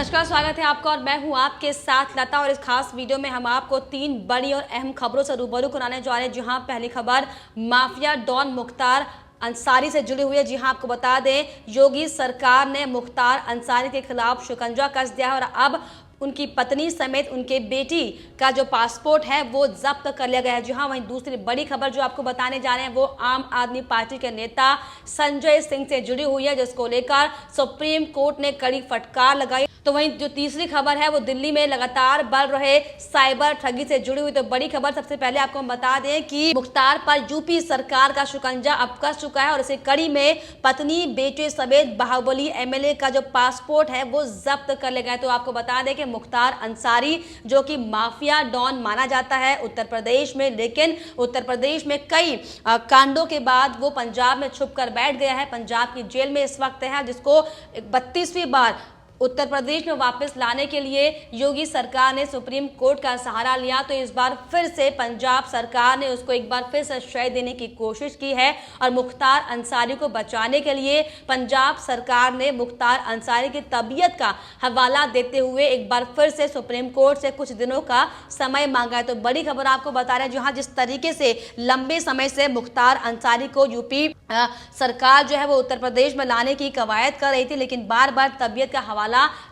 नमस्कार, स्वागत है आपका और मैं हूं आपके साथ लता। और इस खास वीडियो में हम आपको 3 बड़ी और अहम खबरों से रूबरू कराने जा रहे हैं। जहां पहली खबर माफिया डॉन मुख्तार अंसारी से जुड़ी हुई है। जी हां, आपको बता दें, योगी सरकार ने मुख्तार अंसारी के खिलाफ शिकंजा कस दिया है और अब उनकी पत्नी समेत उनके बेटी का जो पासपोर्ट है वो जब्त कर लिया गया है। जी हाँ, वहीं दूसरी बड़ी खबर जो आपको बताने जा रहे हैं वो आम आदमी पार्टी के नेता संजय सिंह से जुड़ी हुई है, जिसको लेकर सुप्रीम कोर्ट ने कड़ी फटकार लगाई। तो वहीं जो तीसरी खबर है वो दिल्ली में लगातार बढ़ रहे साइबर ठगी से जुड़ी हुई। तो बड़ी खबर सबसे पहले आपको हम बता दें कि मुख्तार पर यूपी सरकार का शिकंजा अब कस चुका है और इसी कड़ी में पत्नी बेटे समेत बाहुबली एमएलए का जो पासपोर्ट है वो जब्त कर लिया गया है। तो आपको बता दें कि मुख्तार अंसारी जो कि माफिया डॉन माना जाता है उत्तर प्रदेश में, लेकिन उत्तर प्रदेश में कई कांडों के बाद वो पंजाब में छुप कर बैठ गया है। पंजाब की जेल में इस वक्त है, जिसको 32वीं बार उत्तर प्रदेश में वापस लाने के लिए योगी सरकार ने सुप्रीम कोर्ट का सहारा लिया। तो इस बार फिर से पंजाब सरकार ने उसको एक बार फिर से श्रेय देने की कोशिश की है और मुख्तार अंसारी को बचाने के लिए पंजाब सरकार ने मुख्तार अंसारी की तबीयत का हवाला देते हुए एक बार फिर से सुप्रीम कोर्ट से कुछ दिनों का समय मांगा है। तो बड़ी खबर आपको बता रहे हैं, जहां जिस तरीके से लंबे समय से मुख्तार अंसारी को यूपी सरकार जो है वो उत्तर प्रदेश में लाने की कवायद कर रही थी, लेकिन बार बार तबीयत का हवाला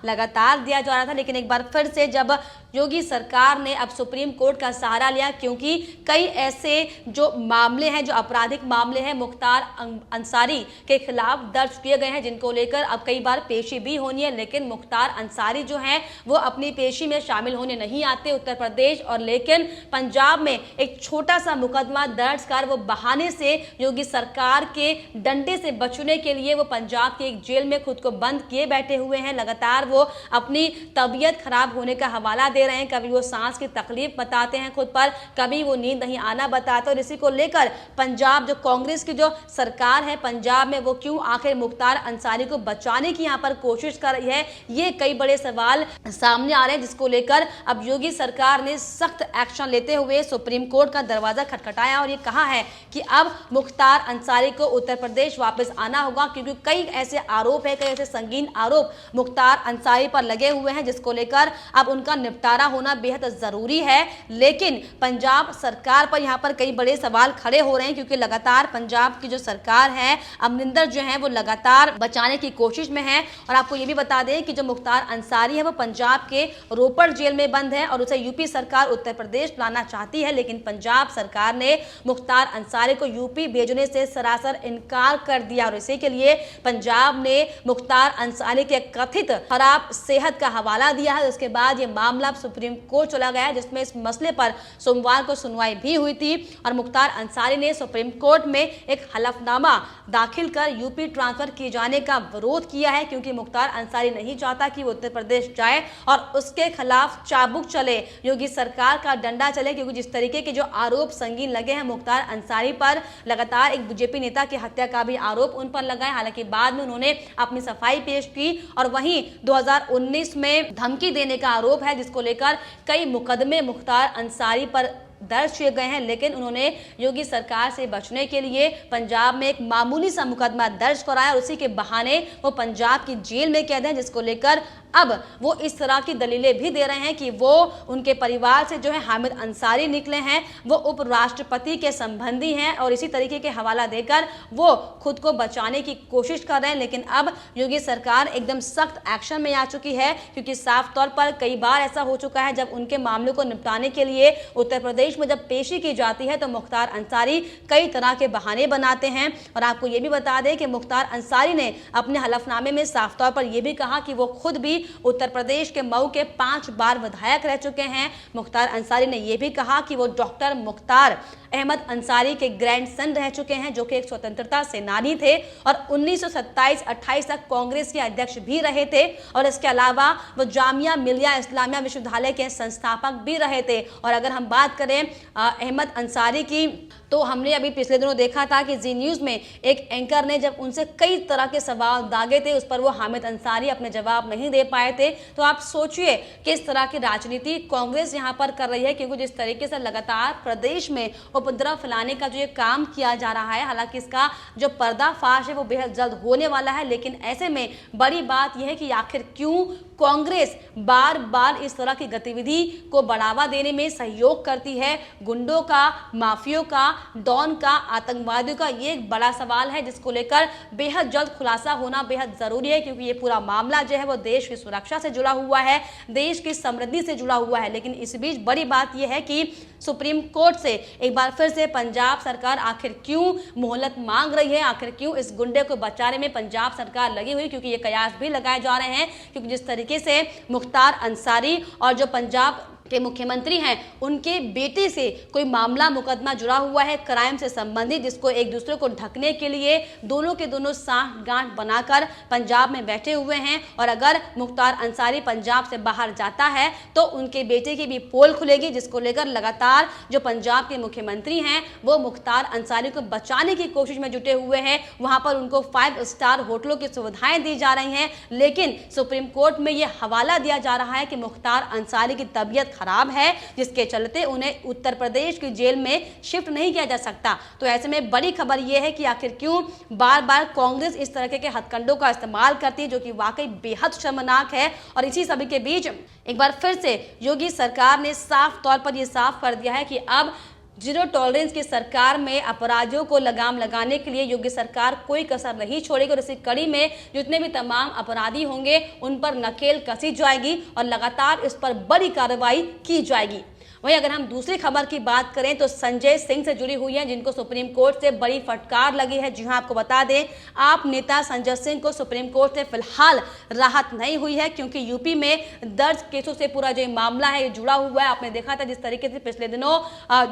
लगातार दिया जा रहा था। लेकिन एक बार फिर से जब योगी सरकार ने अब सुप्रीम कोर्ट का सहारा लिया, क्योंकि कई ऐसे जो मामले हैं, जो आपराधिक मामले हैं मुख्तार अंसारी के खिलाफ दर्ज किए गए हैं, जिनको लेकर अब कई बार पेशी भी होनी है। लेकिन मुख्तार अंसारी जो हैं वो अपनी पेशी में शामिल होने नहीं आते उत्तर प्रदेश, और लेकिन पंजाब में एक छोटा सा मुकदमा दर्ज कर वो बहाने से योगी सरकार के डंडे से बचने के लिए वो पंजाब के एक जेल में खुद को बंद किए बैठे हुए हैं। लगातार वो अपनी तबीयत खराब होने का हवाला दे रहे हैं, कभी वो सांस की तकलीफ बताते हैं खुद पर, कभी वो नींद नहीं आना बताते। और इसी को लेकर पंजाब जो कांग्रेस की जो सरकार है पंजाब में, वो क्यों आखिर मुख्तार अंसारी को बचाने की यहाँ पर कोशिश कर रही है, ये कई बड़े सवाल सामने आ रहे हैं, जिसको लेकर अब योगी सरकार ने सख्त एक्शन लेते हुए सुप्रीम कोर्ट का दरवाजा खटखटाया और ये कहा है कि अब मुख्तार अंसारी को उत्तर प्रदेश वापस आना होगा, क्योंकि कई ऐसे आरोप है, कई ऐसे संगीन आरोप मुख्तार अंसारी पर लगे हुए हैं, जिसको लेकर अब उनका निपटारा होना बेहद जरूरी है। लेकिन पंजाब सरकार पर यहाँ पर कई बड़े सवाल खड़े हो रहे हैं, क्योंकि लगातार पंजाब की जो सरकार है, अमरिंदर जो है वो लगातार बचाने की कोशिश में है। और आपको ये भी बता दें कि जो मुख्तार अंसारी है वो पंजाब के रोपड़ जेल में बंद है और उसे यूपी सरकार उत्तर प्रदेश लाना चाहती है, लेकिन पंजाब सरकार ने मुख्तार अंसारी को यूपी भेजने से सरासर इनकार कर दिया। और इसी के लिए पंजाब ने मुख्तार अंसारी के कथित खराब सेहत का हवाला दिया है। उसके बाद ये मामला सुप्रीम कोर्ट चला गया, जिसमें इस मसले पर सोमवार को सुनवाई भी हुई थी और मुख्तार अंसारी ने सुप्रीम कोर्ट में एक हलफनामा दाखिल कर यूपी ट्रांसफर किए जाने का विरोध किया है, क्योंकि मुख्तार अंसारी नहीं चाहता कि वो उत्तर प्रदेश जाए और उसके खिलाफ चाबुक चले, योगी सरकार का डंडा चले, क्योंकि जिस तरीके के जो आरोप संगीन लगे हैं मुख्तार अंसारी पर, लगातार एक बीजेपी नेता की हत्या का भी आरोप उन पर लगा है। हालांकि बाद में उन्होंने अपनी सफाई पेश की और वहीं 2019 में धमकी देने का आरोप है, जिसको लेकर कई मुकदमे मुख्तार अंसारी पर दर्ज किए गए हैं। लेकिन उन्होंने योगी सरकार से बचने के लिए पंजाब में एक मामूली सा मुकदमा दर्ज कराया और उसी के बहाने वो पंजाब की जेल में कैद हैं, जिसको लेकर अब वो इस तरह की दलीलें भी दे रहे हैं कि वो उनके परिवार से जो है हामिद अंसारी निकले हैं, वो उपराष्ट्रपति के संबंधी हैं और इसी तरीके के हवाला देकर वो खुद को बचाने की कोशिश कर रहे हैं। लेकिन अब योगी सरकार एकदम सख्त एक्शन में आ चुकी है, क्योंकि साफ तौर पर कई बार ऐसा हो चुका है जब उनके मामलों को निपटाने के लिए उत्तर प्रदेश में जब पेशी की जाती है तो मुख्तार अंसारी कई तरह के बहाने बनाते हैं। और आपको ये भी बता दें कि मुख्तार अंसारी ने अपने हलफनामे में साफ तौर पर यह भी कहा कि वो खुद भी उत्तर प्रदेश के मऊ के 5 बार विधायक रह चुके हैं। मुख्तार अंसारी ने यह भी कहा कि वो डॉक्टर मुख्तार अहमद अंसारी के ग्रैंडसन रह चुके हैं, जो कि एक स्वतंत्रता सेनानी थे और 1927-28 तक कांग्रेस के अध्यक्ष भी रहे थे। और इसके अलावा वो जामिया मिलिया इस्लामिया विश्वविद्यालय के संस्थापक भी रहे थे। और अगर हम बात करें अहमद अंसारी की, तो हमने अभी पिछले दिनों देखा था कि जी न्यूज़ में एक एंकर ने जब उनसे कई तरह के सवाल दागे थे, उस पर वो हामिद अंसारी अपने जवाब नहीं दे पाए थे। तो आप सोचिए किस तरह की राजनीति कांग्रेस यहाँ पर कर रही है, क्योंकि जिस तरीके से लगातार प्रदेश में उपद्रव फैलाने का जो ये काम किया जा रहा है, हालांकि इसका जो पर्दाफाश है वो बेहद जल्द होने वाला है। लेकिन ऐसे में बड़ी बात यह है कि आखिर क्यों कांग्रेस बार बार इस तरह की गतिविधि को बढ़ावा देने में सहयोग करती है। गुंडों का, माफियों का, डॉन का, आतंकवादियों का, ये एक बड़ा सवाल है जिसको लेकर बेहद जल्द खुलासा होना बेहद जरूरी है, क्योंकि ये पूरा मामला जो है वो देश की सुरक्षा से जुड़ा हुआ है, देश की समृद्धि से जुड़ा हुआ है। लेकिन इस बीच बड़ी बात यह है कि सुप्रीम कोर्ट से एक बार फिर से पंजाब सरकार आखिर क्यों मोहलत मांग रही है, आखिर क्यों इस गुंडे को बचाने में पंजाब सरकार लगी हुई, क्योंकि ये कयास भी लगाए जा रहे हैं। क्योंकि जिस तरीके से मुख्तार अंसारी और जो पंजाब के मुख्यमंत्री हैं उनके बेटे से कोई मामला मुकदमा जुड़ा हुआ है क्राइम से संबंधित, जिसको एक दूसरे को ढकने के लिए दोनों के दोनों साठ गांठ बनाकर पंजाब में बैठे हुए हैं। और अगर मुख्तार अंसारी पंजाब से बाहर जाता है तो उनके बेटे की भी पोल खुलेगी, जिसको लेकर लगातार जो पंजाब के मुख्यमंत्री हैं वो मुख्तार अंसारी को बचाने की कोशिश में जुटे हुए हैं। वहां पर उनको 5 स्टार होटलों की सुविधाएं दी जा रही हैं, लेकिन सुप्रीम कोर्ट में यह हवाला दिया जा रहा है कि मुख्तार अंसारी की तबीयत खराब है, जिसके चलते उन्हें उत्तर प्रदेश की जेल में शिफ्ट नहीं किया जा सकता। तो ऐसे में बड़ी खबर यह है कि आखिर क्यों बार बार कांग्रेस इस तरह के हथकंडों का इस्तेमाल करती है, जो कि वाकई बेहद शर्मनाक है। और इसी सभी के बीच एक बार फिर से योगी सरकार ने साफ तौर पर यह साफ कर दिया है कि अब जीरो टॉलरेंस की सरकार में अपराधियों को लगाम लगाने के लिए योगी सरकार कोई कसर नहीं छोड़ेगी। और इसी कड़ी में जितने भी तमाम अपराधी होंगे उन पर नकेल कसी जाएगी और लगातार इस पर बड़ी कार्रवाई की जाएगी। वहीं अगर हम दूसरी खबर की बात करें तो संजय सिंह से जुड़ी हुई है, जिनको सुप्रीम कोर्ट से बड़ी फटकार लगी है। जी हां, आपको बता दें, आप नेता संजय सिंह को सुप्रीम कोर्ट से फिलहाल राहत नहीं हुई है, क्योंकि यूपी में दर्ज केसों से पूरा जो मामला है ये जुड़ा हुआ है। आपने देखा था जिस तरीके से पिछले दिनों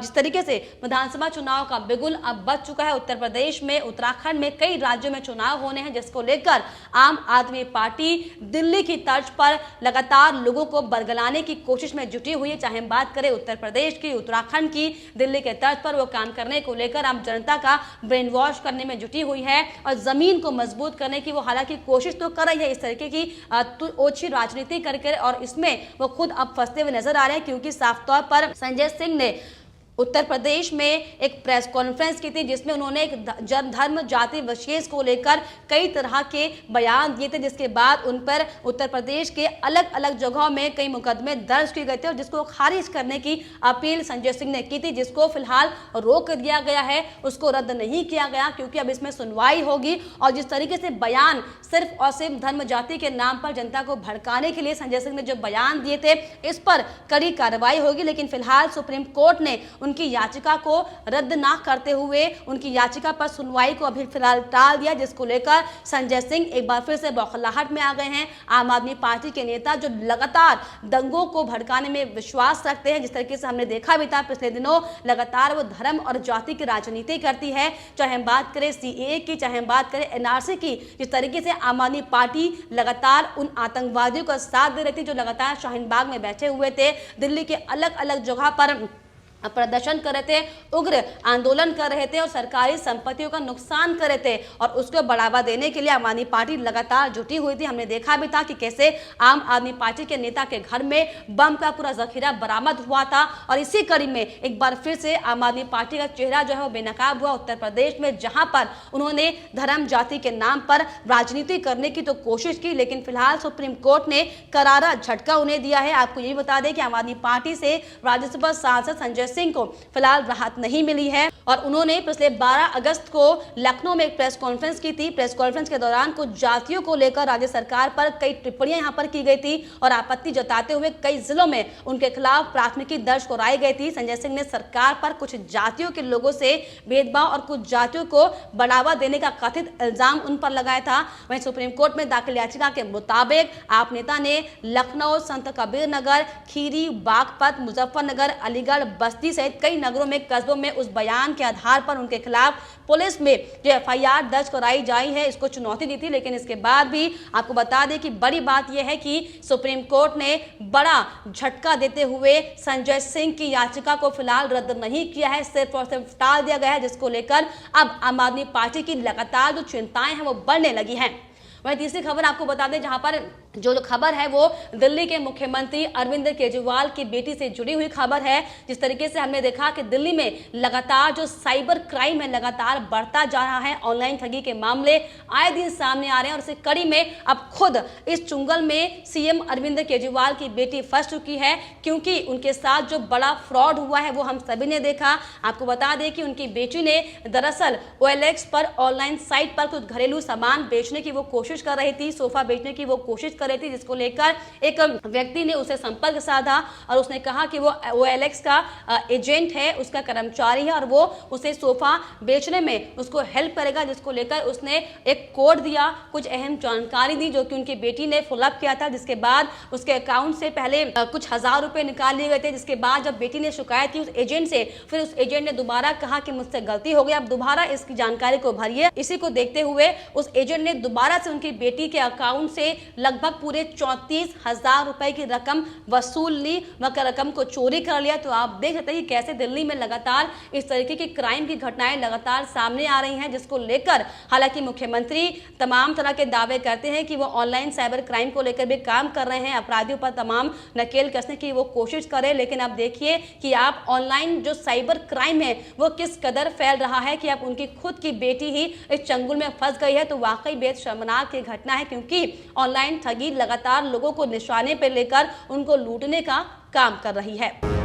जिस तरीके से विधानसभा चुनाव का बिगुल अब बच चुका है। उत्तर प्रदेश में, उत्तराखंड में, कई राज्यों में चुनाव होने हैं, जिसको लेकर आम आदमी पार्टी दिल्ली की तर्ज पर लगातार लोगों को बरगलाने की कोशिश में जुटी हुई है। चाहे हम बात करें उत्तर प्रदेश की, उत्तराखंड की, दिल्ली के तर्ज पर वो काम करने को लेकर आम जनता का ब्रेन वॉश करने में जुटी हुई है और जमीन को मजबूत करने की वो हालांकि कोशिश तो कर रही है, इस तरीके की ओछी राजनीति करके, और इसमें वो खुद अब फंसते हुए नजर आ रहे हैं। क्योंकि साफ तौर पर संजय सिंह ने उत्तर प्रदेश में एक प्रेस कॉन्फ्रेंस की थी, जिसमें उन्होंने एक धर्म जाति विशेष को लेकर कई तरह के बयान दिए थे, जिसके बाद उन पर उत्तर प्रदेश के अलग अलग जगहों में कई मुकदमे दर्ज किए गए थे और जिसको खारिज करने की अपील संजय सिंह ने की थी, जिसको फिलहाल रोक दिया गया है, उसको रद्द नहीं किया गया, क्योंकि अब इसमें सुनवाई होगी। और जिस तरीके से बयान सिर्फ और सिर्फ धर्म जाति के नाम पर जनता को भड़काने के लिए संजय सिंह ने जो बयान दिए थे, इस पर कड़ी कार्रवाई होगी। लेकिन फिलहाल सुप्रीम कोर्ट ने उनकी याचिका को रद्द ना करते हुए उनकी याचिका पर सुनवाई को अभी फिलहाल टाल दिया, जिसको लेकर संजय सिंह एक बार फिर से बौखलाहट में आ गए हैं। आम आदमी पार्टी के नेता जो लगातार दंगों को भड़काने में विश्वास रखते हैं, जिस तरीके से हमने देखा भी था पिछले दिनों, लगातार वो धर्म और जाति की राजनीति करती है। चाहे हम बात करें सीएए की, चाहे हम बात करें एनआरसी की, जिस तरीके से आम आदमी पार्टी लगातार उन आतंकवादियों का साथ दे रही थी जो लगातार शाहीन बाग में बैठे हुए थे, दिल्ली के अलग अलग जगह पर प्रदर्शन कर रहे थे, उग्र आंदोलन कर रहे थे और सरकारी संपत्तियों का नुकसान कर रहे थे, और उसको बढ़ावा देने के लिए आम आदमी पार्टी लगातार जुटी हुई थी। हमने देखा भी था कि कैसे आम आदमी पार्टी के नेता के घर में बम का पूरा जखीरा बरामद हुआ था। और इसी कड़ी में एक बार फिर से आम आदमी पार्टी का चेहरा जो है वो बेनकाब हुआ उत्तर प्रदेश में, जहां पर उन्होंने धर्म जाति के नाम पर राजनीति करने की तो कोशिश की, लेकिन फिलहाल सुप्रीम कोर्ट ने करारा झटका उन्हें दिया है। आपको यही बता दें कि आम आदमी पार्टी से राज्यसभा सांसद संजय सिंह को फिलहाल राहत नहीं मिली है और उन्होंने पिछले 12 अगस्त को लखनऊ में एक प्रेस कॉन्फ्रेंस की थी। प्रेस कॉन्फ्रेंस के दौरान कुछ जातियों को लेकर राज्य सरकार पर कई टिप्पणियां यहां पर की गई थी और आपत्ति जताते हुए कई जिलों में उनके खिलाफ प्राथमिकी दर्ज कराई गई थी। संजय सिंह ने सरकार पर कुछ जातियों के लोगों से भेदभाव और कुछ जातियों को बढ़ावा देने का कथित इल्जाम उन पर लगाया था। वहीं सुप्रीम कोर्ट में दाखिल याचिका के मुताबिक आप नेता ने लखनऊ, संत कबीर नगर, खीरी, बागपत, मुजफ्फरनगर, अलीगढ़, बस्ती बस्ती सहित कई नगरों में, कस्बों में उस बयान के आधार पर उनके खिलाफ पुलिस में जो एफआईआर दर्ज कराई जाई है, इसको चुनौती दी थी। लेकिन इसके बाद भी आपको बता दें कि बड़ी बात यह है कि सुप्रीम कोर्ट ने बड़ा झटका देते हुए संजय सिंह की याचिका को फिलहाल रद्द नहीं किया है, सिर्फ और सिर्फ टाल दिया गया है, जिसको लेकर अब आम आदमी पार्टी की लगातार जो चिंताएं हैं वो बढ़ने लगी हैं। वहीं तीसरी खबर आपको बता दें, जहां पर जो खबर है वो दिल्ली के मुख्यमंत्री अरविंद केजरीवाल की बेटी से जुड़ी हुई खबर है। जिस तरीके से हमने देखा कि दिल्ली में लगातार जो साइबर क्राइम है लगातार बढ़ता जा रहा है, ऑनलाइन ठगी के मामले आए दिन सामने आ रहे हैं और इस कड़ी में अब खुद इस चुंगल में सीएम अरविंद केजरीवाल की बेटी फंस चुकी है, क्योंकि उनके साथ जो बड़ा फ्रॉड हुआ है वो हम सभी ने देखा। आपको बता दें कि उनकी बेटी ने दरअसल OLX पर ऑनलाइन साइट पर कुछ घरेलू सामान बेचने की वो कोशिश कर रही थी, सोफा बेचने की वो कोशिश कर रही थी, जिसको लेकर एक व्यक्ति ने उसे संपर्क साधा और उसने कहा कि वो OLX का एजेंट है, उसका कर्मचारी है और वो उसे सोफा बेचने में उसको हेल्प करेगा, जिसको लेकर उसने एक कोड दिया, कुछ अहम जानकारी दी जो कि उनकी बेटी ने फॉलोअप किया था। जिसके बाद उसके अकाउंट से पहले कुछ हजार रुपए निकाल लिए गए थे। जिसके बाद जब बेटी ने शिकायत की उस एजेंट से, फिर उस एजेंट ने दोबारा कहा कि मुझसे गलती हो गई, अब दोबारा इसकी जानकारी को भरिए। इसी को देखते हुए उस एजेंट ने दोबारा से उनकी बेटी के अकाउंट से लगभग पूरे 34,000 रुपए की रकम वसूल ली, वह रकम को चोरी कर लिया। तो आप देख सकते हैं कि कैसे दिल्ली में लगातार इस तरीके की क्राइम की घटनाएं लगातार सामने आ रही हैं, जिसको लेकर हालांकि मुख्यमंत्री तमाम तरह के दावे करते हैं कि वो ऑनलाइन साइबर क्राइम को लेकर भी काम कर रहे हैं, अपराधियों पर तमाम नकेल कसने की वो कोशिश करें। लेकिन अब देखिए कि आप ऑनलाइन जो साइबर क्राइम है वो किस कदर फैल रहा है कि अब उनकी खुद की बेटी ही इस चंगुल में फंस गई है। तो वाकई बेहद शर्मनाक की घटना है, क्योंकि ऑनलाइन ठगी लगातार लोगों को निशाने पर लेकर उनको लूटने का काम कर रही है।